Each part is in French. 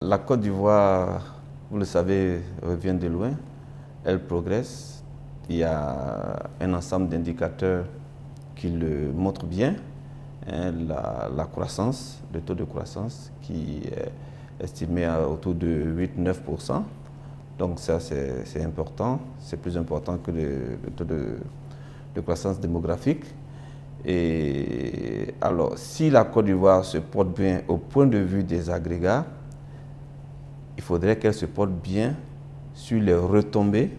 La Côte d'Ivoire, vous le savez, revient de loin. Elle progresse. Il y a un ensemble d'indicateurs qui le montrent bien. La croissance, le taux de croissance qui est estimé autour de 8-9%. Donc ça, c'est important. C'est plus important que le taux de croissance démographique. Et alors, si la Côte d'Ivoire se porte bien au point de vue des agrégats, il faudrait qu'elle se porte bien sur les retombées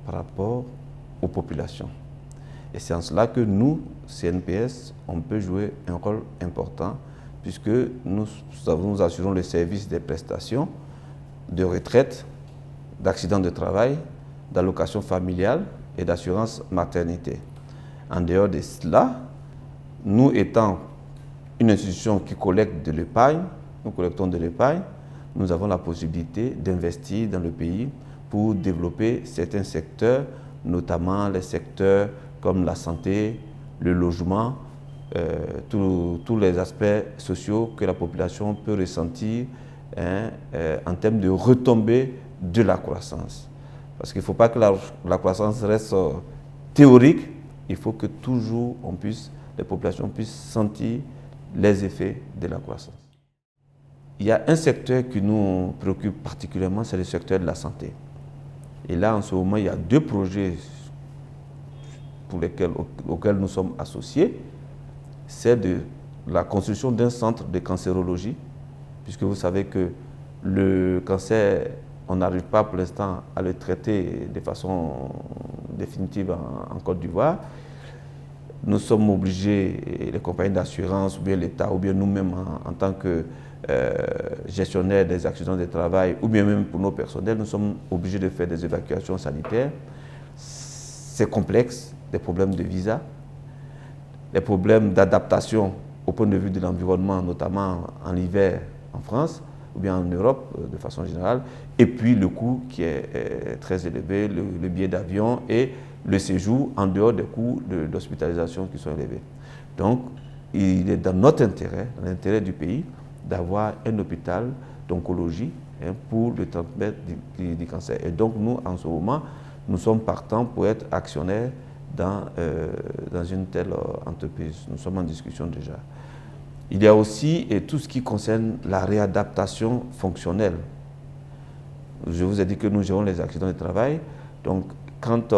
par rapport aux populations. Et c'est en cela que nous, CNPS, on peut jouer un rôle important puisque nous assurons le service des prestations de retraite, d'accident de travail, d'allocation familiale et d'assurance maternité. En dehors de cela, nous étant une institution qui collecte de l'épargne, nous collectons de l'épargne, nous avons la possibilité d'investir dans le pays pour développer certains secteurs, notamment les secteurs comme la santé, le logement, tous les aspects sociaux que la population peut ressentir en termes de retombées de la croissance. Parce qu'il ne faut pas que la croissance reste théorique, il faut que toujours les populations puissent sentir les effets de la croissance. Il y a un secteur qui nous préoccupe particulièrement, c'est le secteur de la santé. Et là, en ce moment, il y a deux projets auxquels nous sommes associés. C'est de la construction d'un centre de cancérologie, puisque vous savez que le cancer, on n'arrive pas pour l'instant à le traiter de façon définitive en Côte d'Ivoire. Nous sommes obligés, les compagnies d'assurance, ou bien l'État, ou bien nous-mêmes en tant que gestionnaires des accidents de travail, ou bien même pour nos personnels, nous sommes obligés de faire des évacuations sanitaires. C'est complexe, des problèmes de visa, des problèmes d'adaptation au point de vue de l'environnement, notamment en hiver en France, ou bien en Europe de façon générale, et puis le coût qui est très élevé, le billet d'avion et le séjour en dehors des coûts d'hospitalisation qui sont élevés. Donc, il est dans notre intérêt, dans l'intérêt du pays, d'avoir un hôpital d'oncologie pour le traitement du cancer. Et donc, nous, en ce moment, nous sommes partants pour être actionnaires dans une telle entreprise. Nous sommes en discussion déjà. Il y a aussi tout ce qui concerne la réadaptation fonctionnelle. Je vous ai dit que nous gérons les accidents de travail. Donc, quand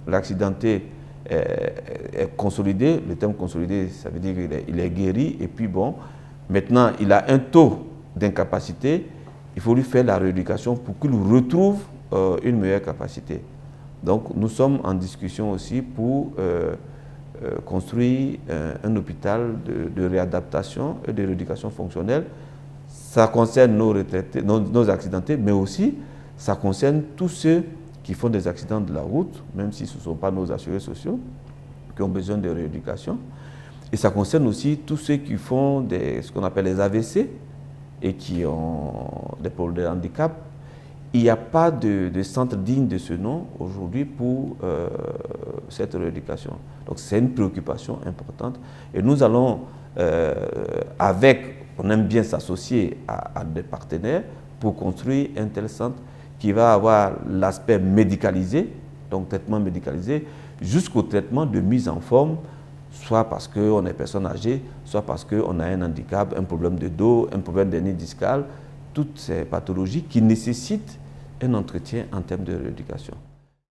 l'accidenté est consolidé, le terme consolidé, ça veut dire qu'il est guéri, et puis bon, maintenant il a un taux d'incapacité, il faut lui faire la rééducation pour qu'il retrouve une meilleure capacité. Donc, nous sommes en discussion aussi pour construire un hôpital de réadaptation et de rééducation fonctionnelle. Ça concerne nos retraités, nos accidentés, mais aussi ça concerne tous ceux qui font des accidents de la route, même si ce ne sont pas nos assurés sociaux, qui ont besoin de rééducation. Et ça concerne aussi tous ceux qui font ce qu'on appelle les AVC et qui ont des problèmes de handicap. Il n'y a pas de centre digne de ce nom aujourd'hui pour cette rééducation. Donc c'est une préoccupation importante. Et nous allons, on aime bien s'associer à des partenaires pour construire un tel centre qui va avoir l'aspect médicalisé, donc traitement médicalisé, jusqu'au traitement de mise en forme, soit parce qu'on est personne âgée, soit parce qu'on a un handicap, un problème de dos, un problème d'hernie discale, toutes ces pathologies qui nécessitent un entretien en termes de rééducation.